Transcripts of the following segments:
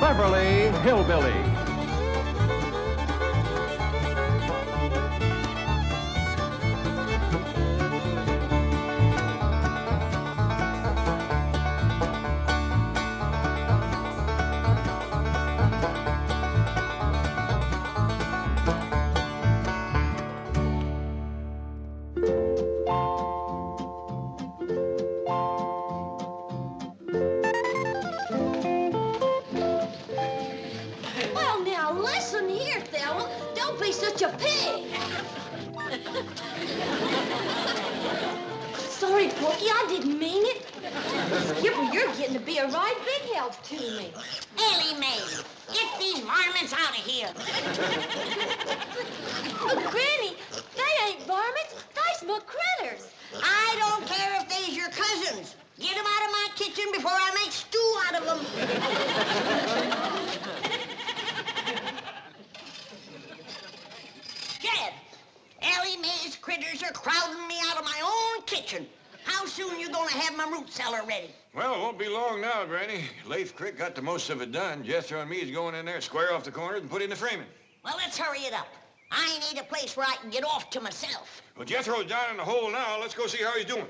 Beverly Hillbillies. Such a pig! Sorry, Porky, I didn't mean it. Skipper, you're getting to be a right big help to me. Elly May, get these varmints out of here. But, Granny, they ain't varmints. They's my critters. I don't care if they's your cousins. Get them out of my kitchen before I make stew out of them. Jed, Elly May's critters are crowding me out of my own kitchen. How soon you gonna have my root cellar ready? Well, it won't be long now, Granny. Leif Crick got the most of it done. Jethro and me is going in there, square off the corners, and put in the framing. Well, let's hurry it up. I need a place where I can get off to myself. Well, Jethro's down in the hole now. Let's go see how he's doing.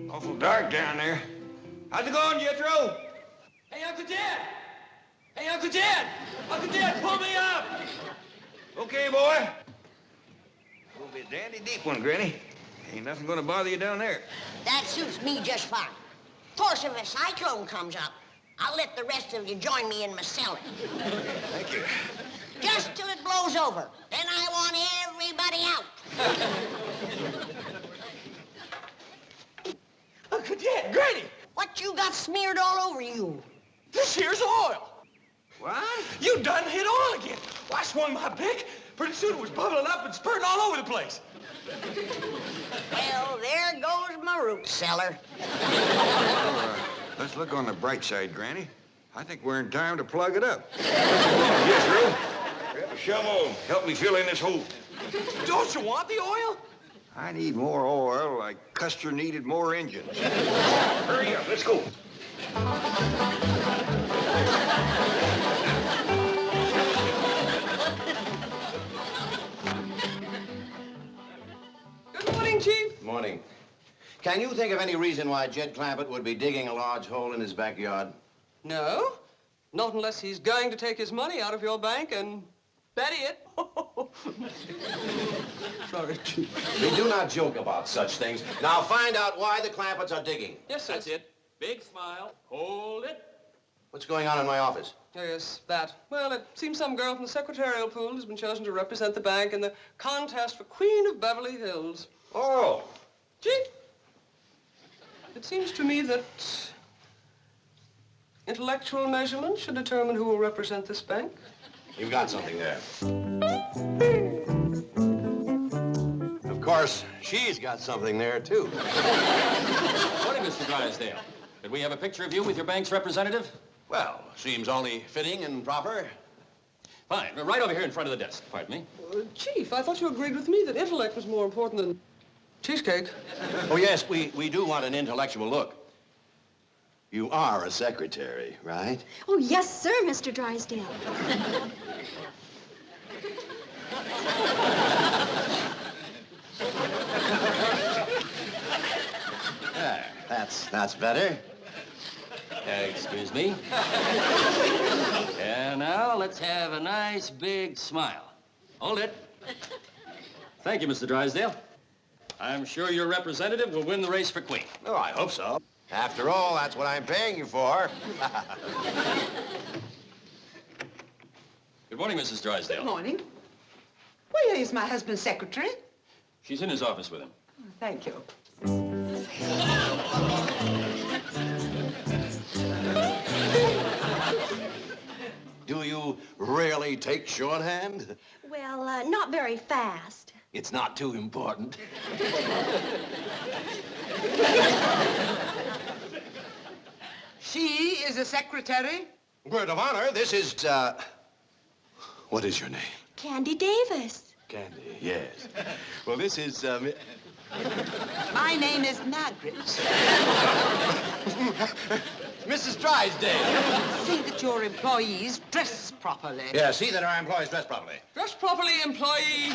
Awful dark down there. How's it going, Jethro? Hey, Uncle Dad! Hey, Uncle Dad! Uncle Dad, pull me up! Okay, boy. It'll be a dandy deep one, Granny. Ain't nothing gonna bother you down there. That suits me just fine. Of course, if a cyclone comes up, I'll let the rest of you join me in my cellar. Thank you. Just till it blows over. Then I want everybody out. Uncle Dad, Granny! What you got smeared all over you? This here's oil. What? You done hit oil again. Well, I swung my pick. Pretty soon it was bubbling up and spurting all over the place. Well, there goes my root cellar. Let's look on the bright side, Granny. I think we're in time to plug it up. Yes, Drew. Grab a shovel. Help me fill in this hole. Don't you want the oil? I need more oil like Custer needed more engines. Hurry up, let's go. Good morning, Chief. Morning. Can you think of any reason why Jed Clampett would be digging a large hole in his backyard? No, not unless he's going to take his money out of your bank and bury it. Sorry, Chief. We do not joke about such things. Now find out why the Clampetts are digging. Yes, sir. That's it. Big smile. Hold it. What's going on in my office? Yes, that. Well, it seems some girl from the secretarial pool has been chosen to represent the bank in the contest for Queen of Beverly Hills. Oh. Chief, it seems to me that intellectual measurement should determine who will represent this bank. You've got something there. Of course, she's got something there, too. Morning, Mr. Drysdale. Could we have a picture of you with your bank's representative? Well, seems only fitting and proper. Fine. Right over here in front of the desk. Pardon me. Chief, I thought you agreed with me that intellect was more important than cheesecake. Oh, yes, we do want an intellectual look. You are a secretary, right? Oh, yes, sir, Mr. Drysdale. Yeah, that's better. Excuse me. And now let's have a nice big smile. Hold it. Thank you, Mr. Drysdale. I'm sure your representative will win the race for Queen. Oh, I hope so. After all, that's what I'm paying you for. Good morning, Mrs. Drysdale. Good morning. Where is my husband's secretary? She's in his office with him. Thank you. Do you really take shorthand? Well, not very fast. It's not too important. She is a secretary? Word of honor, this is, what is your name? Candy Davis. Candy, yes. Well, this is, My name is Margaret. Mrs. Drysdale. See that your employees dress properly. Yeah, see that our employees dress properly. Dress properly, employee.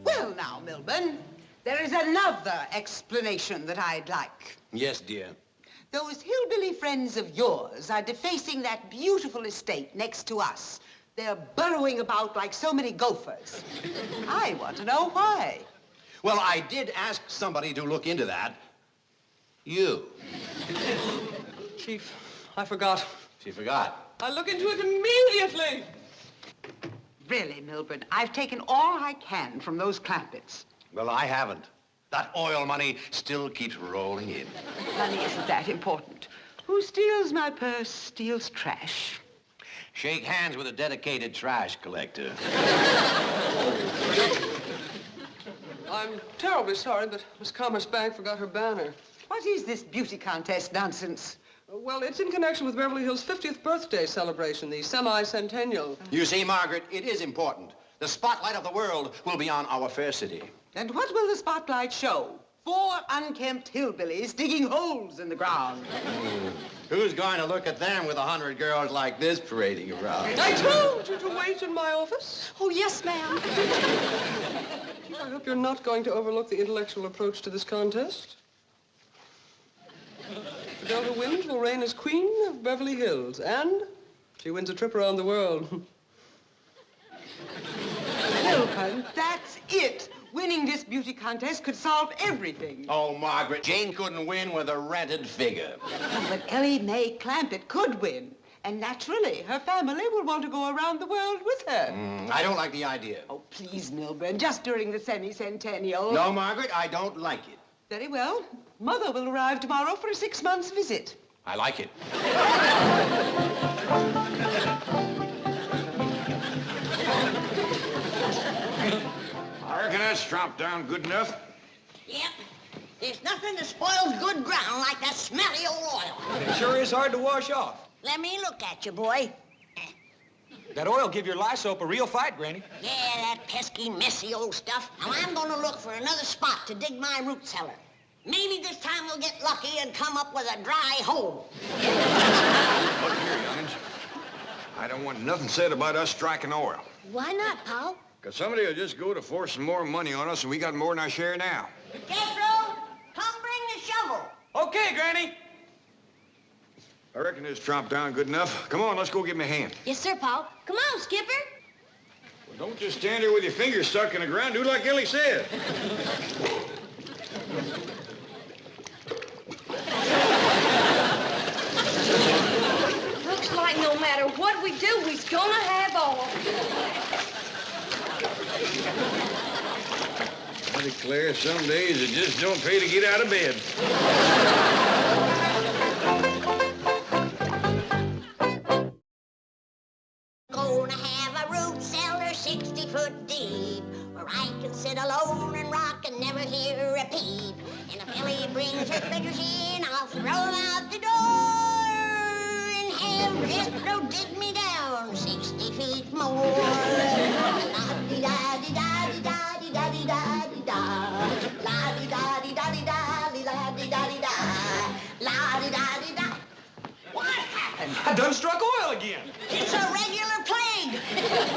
Well, now, Milburn, there is another explanation that I'd like. Yes, dear. Those hillbilly friends of yours are defacing that beautiful estate next to us. They're burrowing about like so many gophers. I want to know why. Well, I did ask somebody to look into that. You. Chief, I forgot. She forgot. I'll look into it immediately. Really, Milburn, I've taken all I can from those Clampetts. Well, I haven't. That oil money still keeps rolling in. Money isn't that important. Who steals my purse steals trash. Shake hands with a dedicated trash collector. I'm terribly sorry, but Miss Commerce Bank forgot her banner. What is this beauty contest nonsense? Well, it's in connection with Beverly Hills' 50th birthday celebration, the semi-centennial. You see, Margaret, it is important. The spotlight of the world will be on our fair city. And what will the spotlight show? 4 unkempt hillbillies digging holes in the ground. Who's going to look at them with 100 girls like this parading around? I told you to wait in my office. Oh, yes, ma'am. I hope you're not going to overlook the intellectual approach to this contest. If Donna wins, will reign as Queen of Beverly Hills, and she wins a trip around the world. Milburn, that's it. Winning this beauty contest could solve everything. Oh, Margaret, Jane couldn't win with a rented figure. But Elly May Clampett could win. And naturally, her family will want to go around the world with her. I don't like the idea. Oh, please, Milburn, just during the semi-centennial. No, Margaret, I don't like it. Very well. Mother will arrive tomorrow for a 6-month visit. I like it. I reckon that's tromped down good enough. Yep. There's nothing that spoils good ground like that smelly old oil. It sure is hard to wash off. Let me look at you, boy. That oil give your lye soap a real fight, Granny. Yeah, that pesky, messy old stuff. Now, I'm gonna look for another spot to dig my root cellar. Maybe this time we'll get lucky and come up with a dry hole. Look here, youngins. I don't want nothing said about us striking oil. Why not, Paul? Because somebody will just go to forcing more money on us, and we got more than our share now. Jethro, come bring the shovel. Okay, Granny. I reckon it's tromped down good enough. Come on, let's go give him a hand. Yes, sir, Paul. Come on, Skipper. Well, don't just stand there with your fingers stuck in the ground. Do like Elly said. Looks like no matter what we do, we's gonna have oil. I declare, some days it just don't pay to get out of bed. Gonna have a root cellar 60 foot deep, where I can sit alone and rock and never hear a peep. And if Elly brings her figures in, I'll throw them out the door and have Jethro dig me down 60 feet more. La-di-da-di-da-di-da-di-da-di-da-di-da. La-di-da-di-da-di-da-di-da-di-da-di-da. La-di-da-di-da. What happened? I done struck oil again. It's a regular plague.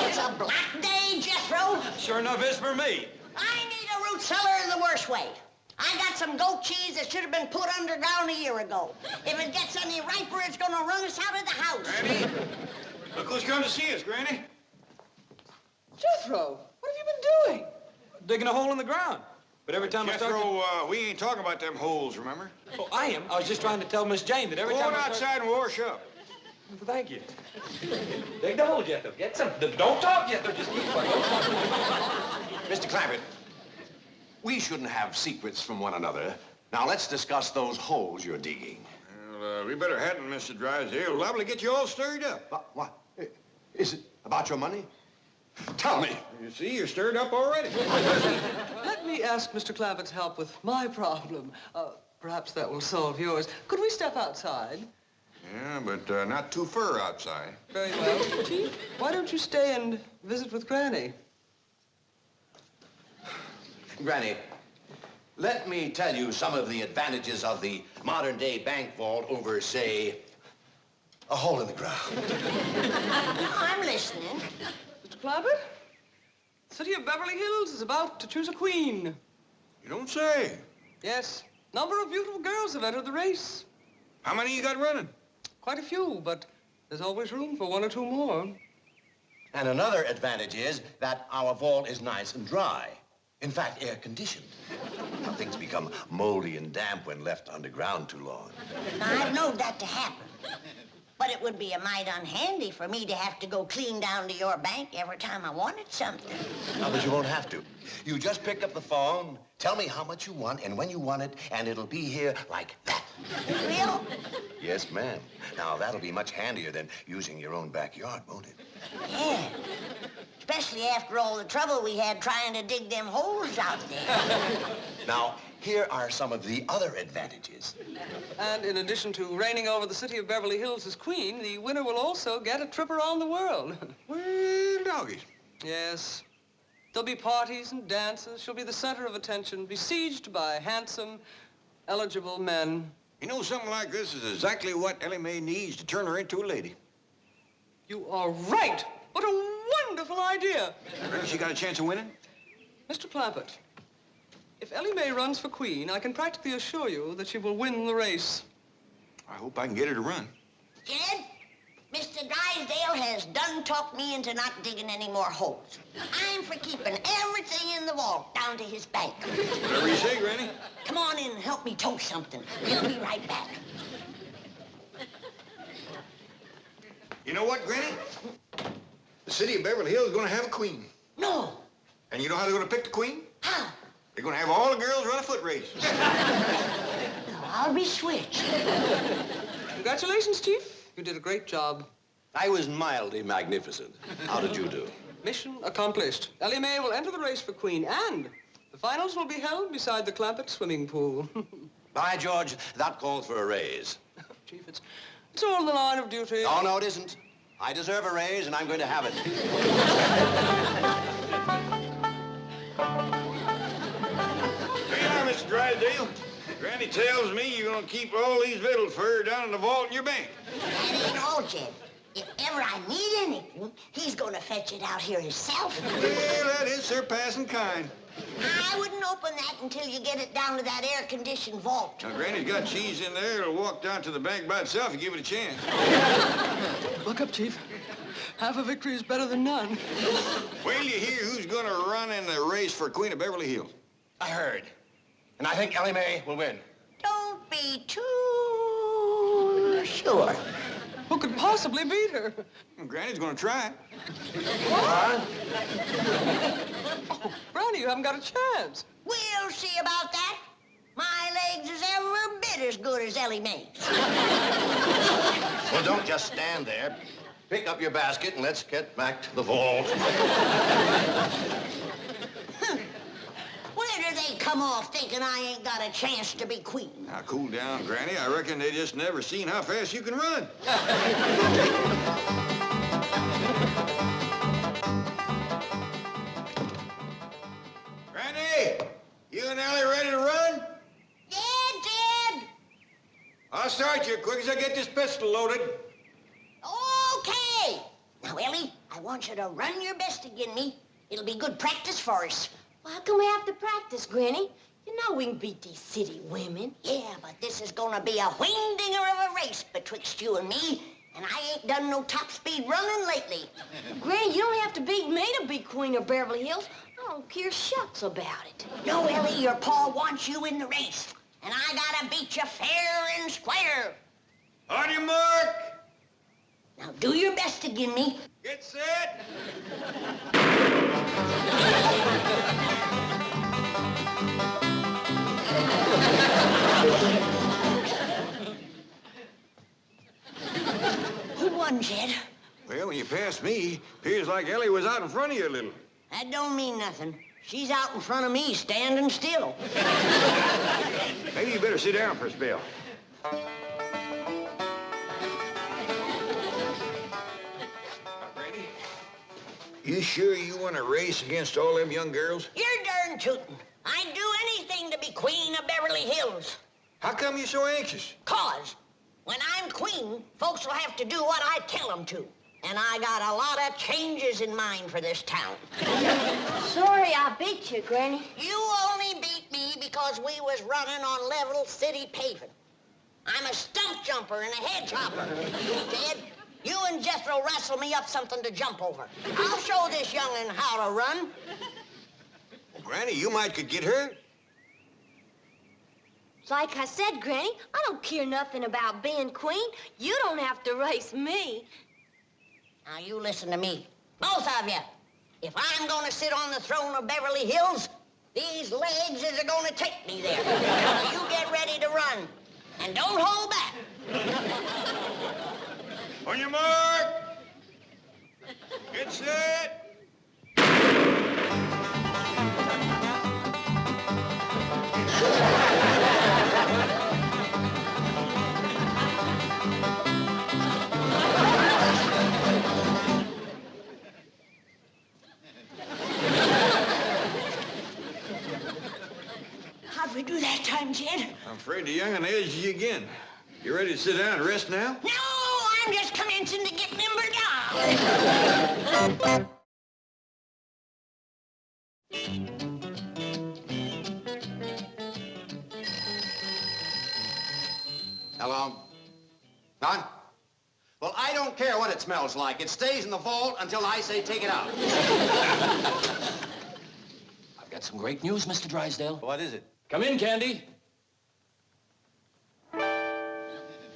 It's a black day, Jethro. Sure enough is for me. I need a root cellar the worst way. I got some goat cheese that should have been put underground a year ago. If it gets any riper, it's gonna run us out of the house. Granny, look who's come to see us, Granny. Jethro, what have you been doing? Digging a hole in the ground. But every time I start... Jethro, we ain't talking about them holes, remember? Oh, I am. I was just trying to tell Miss Jane that every Go time on I start... outside and wash up. Thank you. Dig the hole, Jethro. Get some... Don't talk, Jethro. Just keep quiet. Don't talk. Mr. Clampett, we shouldn't have secrets from one another. Now, let's discuss those holes you're digging. Well, we better hadn't, Mr. Drysdale. Liable to get you all stirred up. What? Is it about your money? Tell me. You see, you're stirred up already. Let me ask Mr. Clampett's help with my problem. Perhaps that will solve yours. Could we step outside? Yeah, but not too far outside. Very well. Chief, why don't you stay and visit with Granny? Granny, let me tell you some of the advantages of the modern-day bank vault over, say, a hole in the ground. I'm listening. Mr. Clampett, the city of Beverly Hills is about to choose a queen. You don't say. Yes, number of beautiful girls have entered the race. How many you got running? Quite a few, but there's always room for one or two more. And another advantage is that our vault is nice and dry. In fact, air-conditioned. Now, things become moldy and damp when left underground too long. Now, I've known that to happen. But it would be a mite unhandy for me to have to go clean down to your bank every time I wanted something. No, but you won't have to. You just pick up the phone, tell me how much you want and when you want it, and it'll be here like that. Real? Yes, ma'am. Now, that'll be much handier than using your own backyard, won't it? Yeah. Especially after all the trouble we had trying to dig them holes out there. Now, here are some of the other advantages. And in addition to reigning over the city of Beverly Hills as queen, the winner will also get a trip around the world. Well, doggies. Yes. There'll be parties and dances. She'll be the center of attention, besieged by handsome, eligible men. You know, something like this is exactly what Elly May needs to turn her into a lady. You are right. What a wonderful idea. Reckon she got a chance of winning? Mr. Clampett, if Elly May runs for queen, I can practically assure you that she will win the race. I hope I can get her to run. Jed, Mr. Drysdale has done talked me into not digging any more holes. I'm for keeping everything in the vault down to his bank. Whatever you say, Granny. Come on in and help me toast something. We'll be right back. You know what, Granny? The city of Beverly Hills is going to have a queen. No. And you know how they're going to pick the queen? How? They're going to have all the girls run a foot race. No, I'll be switched. Congratulations, Chief. You did a great job. I was mildly magnificent. How did you do? Mission accomplished. Elly May will enter the race for queen, and the finals will be held beside the Clampett swimming pool. By George, that calls for a raise. Chief, it's all in the line of duty. Oh, no, it isn't. I deserve a raise, and I'm going to have it. Here you are, Mr. Drysdale. Granny tells me you're going to keep all these victuals for her down in the vault in your bank. That ain't all, Jed. If ever I need anything, he's gonna fetch it out here himself. Well, that is surpassing kind. I wouldn't open that until you get it down to that air-conditioned vault. Now, Granny's got cheese in there. It'll walk down to the bank by itself if you give it a chance. Look up, Chief. Half a victory is better than none. Wait till you hear who's going to run in the race for Queen of Beverly Hills. I heard. And I think Elly May will win. Don't be too sure. Who could possibly beat her? Granny's going to try. What? Oh, Brownie, you haven't got a chance. We'll see about that. My legs is every bit as good as Elly May's. Well, don't just stand there. Pick up your basket and let's get back to the vault. Where do they come off thinking I ain't got a chance to be queen? Now, cool down, Granny. I reckon they just never seen how fast you can run. Granny, you and Elly ready to run? Yeah, Jed. I'll start you quick as I get this pistol loaded. Okay. Now, Elly, I want you to run your best again me. It'll be good practice for us. Well, how can we have to practice, Granny? You know we can beat these city women. Yeah, but this is gonna be a wing-dinger of a race betwixt you and me, and I ain't done no top-speed running lately. Granny, you don't have to beat me to be Queen of Beverly Hills. I don't care shucks about it. No, Elly, your pa wants you in the race, and I gotta beat you fair and square. On your mark. Now, do your best again me. Get set. Who won, Jed? Well, when you passed me, appears like Elly was out in front of you a little. That don't mean nothing. She's out in front of me, standing still. Maybe you better sit down for a spell. You sure you want to race against all them young girls? You're darn tootin'. I'd do anything to be Queen of Beverly Hills. How come you're so anxious? 'Cause when I'm queen, folks will have to do what I tell them to. And I got a lot of changes in mind for this town. Sorry I beat you, Granny. You only beat me because we was running on level city paving. I'm a stump jumper and a hedge hopper. Ted, you and Jethro wrestle me up something to jump over. I'll show this young'un how to run. Granny, you might could get hurt. Like I said, Granny, I don't care nothing about being queen. You don't have to race me. Now, you listen to me. Both of you. If I'm gonna sit on the throne of Beverly Hills, these legs is gonna take me there. Now, you get ready to run. And don't hold back. On your mark. Get set. How'd we do that time, Jed? I'm afraid the young'un edged you again. You ready to sit down and rest now? No, I'm just commencing to get limbered down. Hello? Don? Well, I don't care what it smells like. It stays in the vault until I say take it out. I've got some great news, Mr. Drysdale. What is it? Come in, Candy.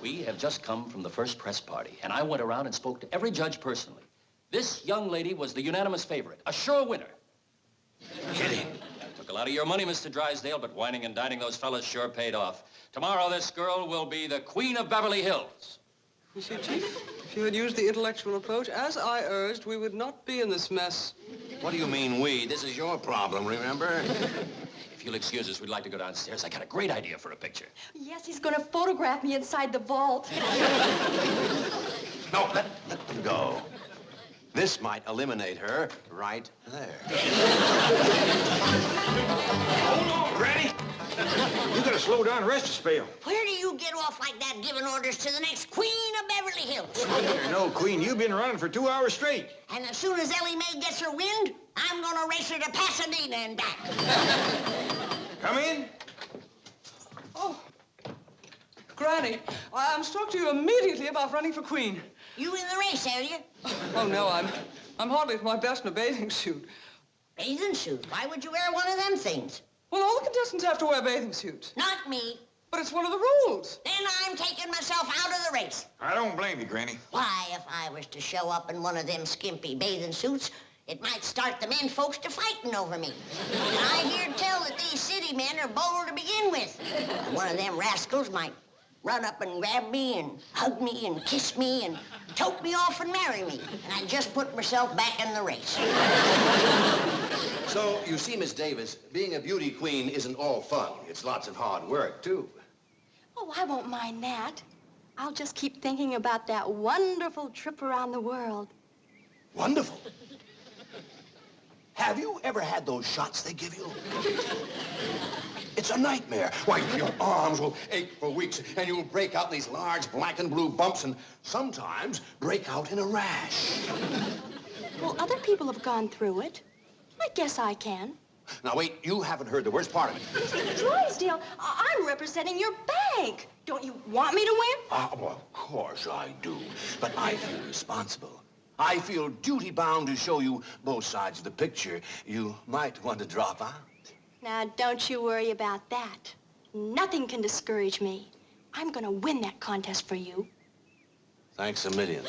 We have just come from the first press party, and I went around and spoke to every judge personally. This young lady was the unanimous favorite, a sure winner. Kidding. Took a lot of your money, Mr. Drysdale, but whining and dining those fellas sure paid off. Tomorrow, this girl will be the Queen of Beverly Hills. You see, Chief, if you had used the intellectual approach, as I urged, we would not be in this mess. What do you mean, we? This is your problem, remember? If you'll excuse us, we'd like to go downstairs. I got a great idea for a picture. Yes, he's gonna photograph me inside the vault. No, let them go. This might eliminate her right there. Hold on, Granny. You gotta slow down and rest a spell. Where do you get off like that giving orders to the next Queen of Beverly Hills? You're no queen. You've been running for 2 hours straight. And as soon as Elly May gets her wind, I'm gonna race her to Pasadena and back. Come in. Oh, Granny, I'm to talk to you immediately about running for queen. You in the race, are you? Oh, no, I'm hardly at my best in a bathing suit. Bathing suit? Why would you wear one of them things? Well, all the contestants have to wear bathing suits. Not me. But it's one of the rules. Then I'm taking myself out of the race. I don't blame you, Granny. Why, if I was to show up in one of them skimpy bathing suits, it might start the men folks to fighting over me. And I hear tell that these city men are bold to begin with. And one of them rascals might run up and grab me and hug me and kiss me and tote me off and marry me. And I just put myself back in the race. So, you see, Miss Davis, being a beauty queen isn't all fun. It's lots of hard work, too. Oh, I won't mind that. I'll just keep thinking about that wonderful trip around the world. Wonderful. Have you ever had those shots they give you? It's a nightmare. Why, your arms will ache for weeks, and you'll break out in these large black and blue bumps, and sometimes break out in a rash. Well, other people have gone through it. I guess I can. Now, wait, you haven't heard the worst part of it. Drysdale, I'm representing your bank. Don't you want me to win? Well, of course I do, but I feel responsible. I feel duty-bound to show you both sides of the picture. You might want to drop out. Now, don't you worry about that. Nothing can discourage me. I'm gonna win that contest for you. Thanks a million.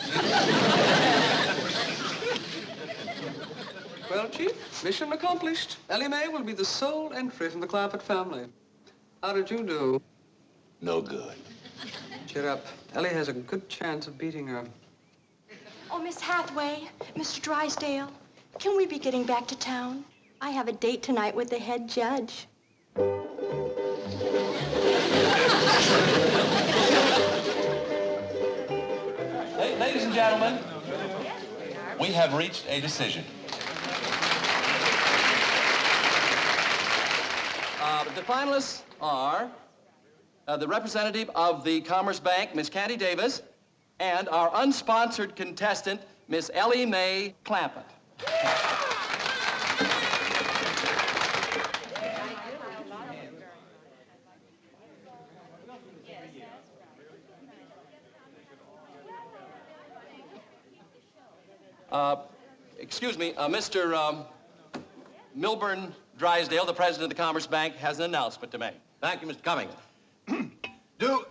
Well, Chief, mission accomplished. Elly May will be the sole entry from the Clampett family. How did you do? No good. Cheer up. Elly has a good chance of beating her. Oh, Miss Hathaway, Mr. Drysdale, can we be getting back to town? I have a date tonight with the head judge. Ladies and gentlemen, we have reached a decision. the finalists are the representative of the Commerce Bank, Miss Candy Davis, and our unsponsored contestant, Miss Elly May Clampett. Excuse me, Mr. Milburn Drysdale, the president of the Commerce Bank, has an announcement to make. Thank you, Mr. Cummings. Due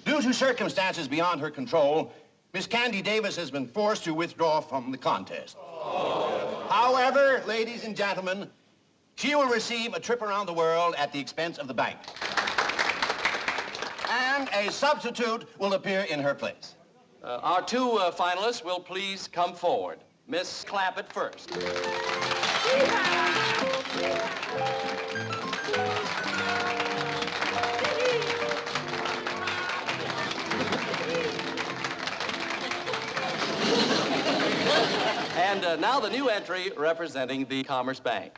to circumstances beyond her control, Miss Candy Davis has been forced to withdraw from the contest. Oh. However, ladies and gentlemen, she will receive a trip around the world at the expense of the bank. And a substitute will appear in her place. Our two finalists will please come forward. Miss Clampett first. And now the new entry representing the Commerce Bank.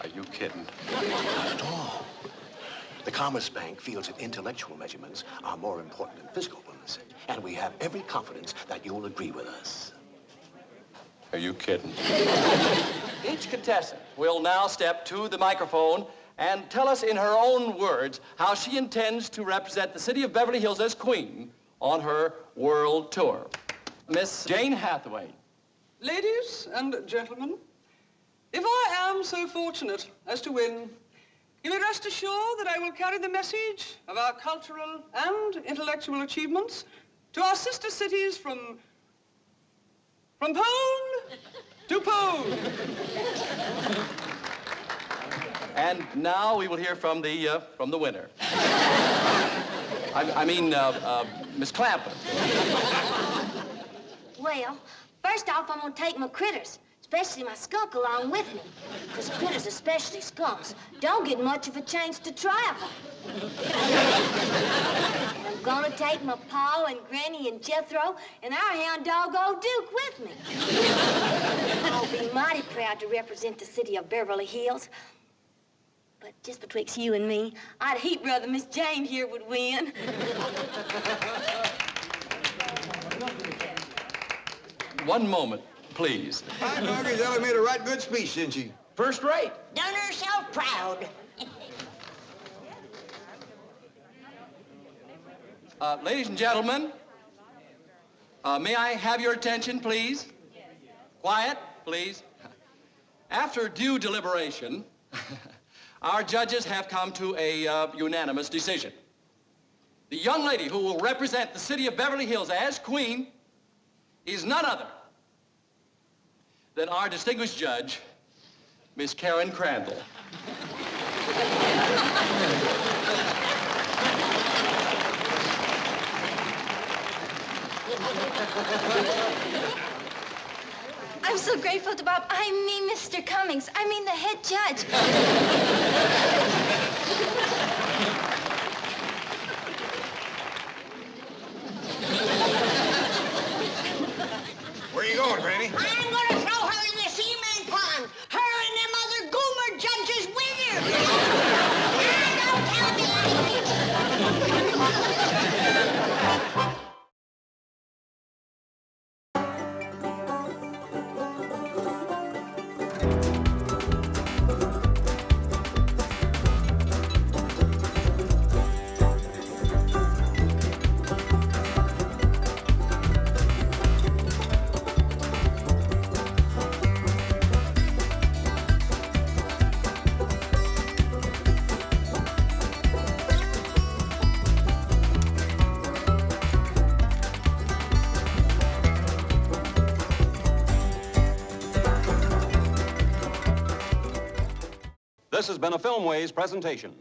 Are you kidding? Not at all. The Commerce Bank feels that intellectual measurements are more important than physical ones, and we have every confidence that you'll agree with us. Are you kidding? Each contestant will now step to the microphone and tell us in her own words how she intends to represent the city of Beverly Hills as queen on her world tour. Miss Jane Hathaway. Ladies and gentlemen, if I am so fortunate as to win, you may rest assured that I will carry the message of our cultural and intellectual achievements to our sister cities from pole to pole. And now we will hear from the winner. I mean, Miss Clampett. Well, first off, I'm gonna take my critters, especially my skunk, along with me. Because critters, especially skunks, don't get much of a chance to travel. And I'm gonna take my Pa and Granny and Jethro and our hound dog, old Duke, with me. I'll be mighty proud to represent the city of Beverly Hills. But just betwixt you and me, I'd heap rather Miss Jane here would win. One moment, please. Hi, Margaret. Elly made a right good speech, didn't she? First rate. Done herself proud. Ladies and gentlemen, may I have your attention, please? Quiet, please. After due deliberation, our judges have come to a unanimous decision. The young lady who will represent the city of Beverly Hills as queen is none other than our distinguished judge, Miss Karen Crandall. I'm so grateful to Bob. I mean, Mr. Cummings. I mean, the head judge. Where are you going, Granny? I'm gonna throw her in the cement pond. Her and them other goomer judges with her. Don't tell me This has been a Filmways presentation.